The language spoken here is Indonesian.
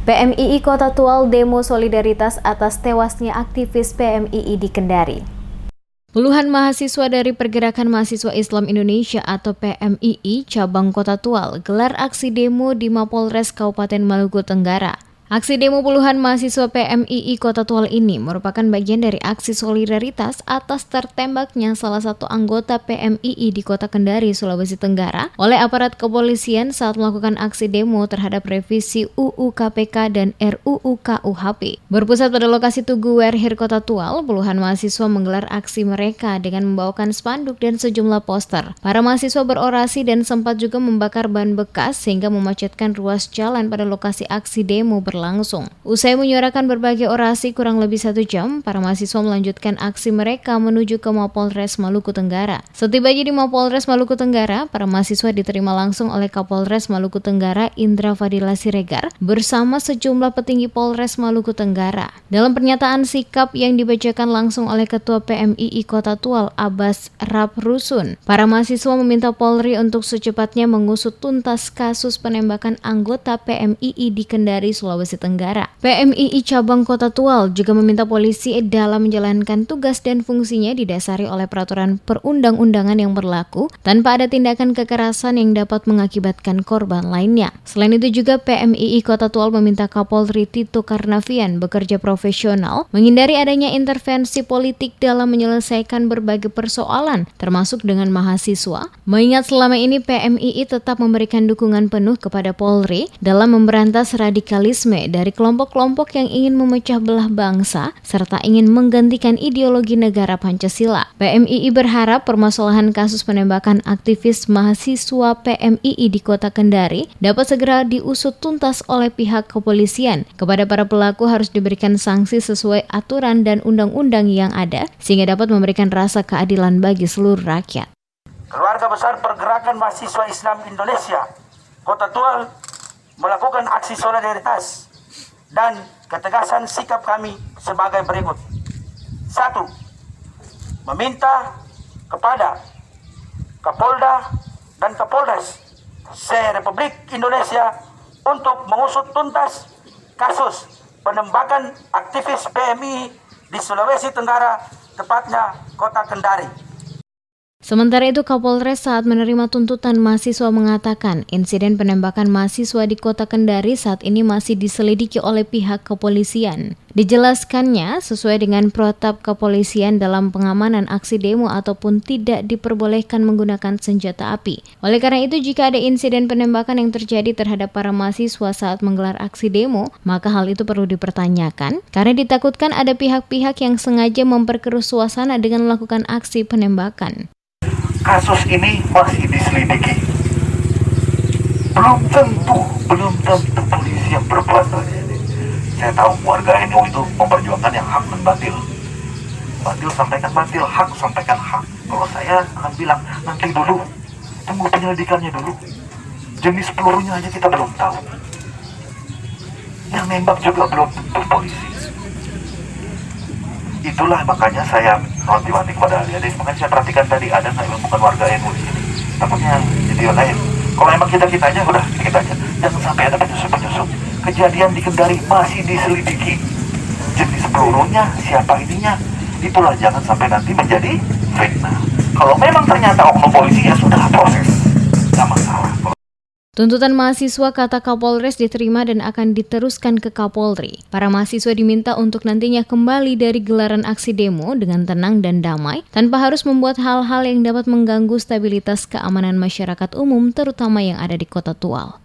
PMII Kota Tual demo solidaritas atas tewasnya aktivis PMII di Kendari. Puluhan mahasiswa dari Pergerakan Mahasiswa Islam Indonesia atau PMII cabang Kota Tual gelar aksi demo di Mapolres Kabupaten Maluku Tenggara. Aksi demo puluhan mahasiswa PMII Kota Tual ini merupakan bagian dari aksi solidaritas atas tertembaknya salah satu anggota PMII di Kota Kendari, Sulawesi Tenggara oleh aparat kepolisian saat melakukan aksi demo terhadap revisi UU KPK dan RUU KUHP. Berpusat pada lokasi Tugu Werhir Kota Tual, puluhan mahasiswa menggelar aksi mereka dengan membawakan spanduk dan sejumlah poster. Para mahasiswa berorasi dan sempat juga membakar ban bekas sehingga memacetkan ruas jalan pada lokasi aksi demo berlangsung. Usai menyuarakan berbagai orasi kurang lebih 1 jam, para mahasiswa melanjutkan aksi mereka menuju ke Mapolres Maluku Tenggara. Setibanya di Mapolres Maluku Tenggara, para mahasiswa diterima langsung oleh Kapolres Maluku Tenggara Indra Fadila Siregar bersama sejumlah petinggi Polres Maluku Tenggara. Dalam pernyataan sikap yang dibacakan langsung oleh Ketua PMII Kota Tual Abbas Raprusun, para mahasiswa meminta Polri untuk secepatnya mengusut tuntas kasus penembakan anggota PMII di Kendari, Sulawesi Tenggara. PMII cabang Kota Tual juga meminta polisi dalam menjalankan tugas dan fungsinya didasari oleh peraturan perundang-undangan yang berlaku tanpa ada tindakan kekerasan yang dapat mengakibatkan korban lainnya. Selain itu juga PMII Kota Tual meminta Kapolri Tito Karnavian bekerja profesional, menghindari adanya intervensi politik dalam menyelesaikan berbagai persoalan termasuk dengan mahasiswa, mengingat selama ini PMII tetap memberikan dukungan penuh kepada Polri dalam memberantas radikalisme dari kelompok-kelompok yang ingin memecah belah bangsa serta ingin menggantikan ideologi negara Pancasila. PMII berharap permasalahan kasus penembakan aktivis mahasiswa PMII di Kota Kendari dapat segera diusut tuntas oleh pihak kepolisian. Kepada para pelaku harus diberikan sanksi sesuai aturan dan undang-undang yang ada sehingga dapat memberikan rasa keadilan bagi seluruh rakyat. Keluarga besar Pergerakan Mahasiswa Islam Indonesia Kota Tual melakukan aksi solidaritas dan ketegasan sikap kami sebagai berikut. 1. Meminta kepada Kapolda dan Kapolres se-Republik Indonesia untuk mengusut tuntas kasus penembakan aktivis PMI di Sulawesi Tenggara, tepatnya Kota Kendari. Sementara itu, Kapolres saat menerima tuntutan mahasiswa mengatakan insiden penembakan mahasiswa di Kota Kendari saat ini masih diselidiki oleh pihak kepolisian. Dijelaskannya, sesuai dengan protap kepolisian dalam pengamanan aksi demo ataupun tidak diperbolehkan menggunakan senjata api. Oleh karena itu, jika ada insiden penembakan yang terjadi terhadap para mahasiswa saat menggelar aksi demo, maka hal itu perlu dipertanyakan karena ditakutkan ada pihak-pihak yang sengaja memperkeruh suasana dengan melakukan aksi penembakan. Kasus ini masih diselidiki. Belum tentu polisi yang berbuat. Saya tahu warga NU itu memperjuangkan yang hak dan batil. Batil sampaikan batil, hak sampaikan hak. Kalau saya akan bilang, nanti dulu, tunggu penyelidikannya dulu. Jenis pelurunya aja kita belum tahu. Yang nembak juga belum tentu polisi. Itulah makanya saya wanti-wanti kepada adik-adik. Makanya saya perhatikan tadi ada nggak yang bukan warga NU di sini. Takutnya jadi yang lain. Kalau emang kita aja udah kita aja. Jangan sampai ada penyusup. Kejadian di Kendari masih diselidiki. Jenis pelurunya, siapa ininya. Itulah jangan sampai nanti menjadi fitnah. Kalau memang ternyata oknum polisi ya sudah proses. Nggak masalah. Tuntutan mahasiswa kata Kapolres diterima dan akan diteruskan ke Kapolri. Para mahasiswa diminta untuk nantinya kembali dari gelaran aksi demo dengan tenang dan damai, tanpa harus membuat hal-hal yang dapat mengganggu stabilitas keamanan masyarakat umum, terutama yang ada di Kota Tual.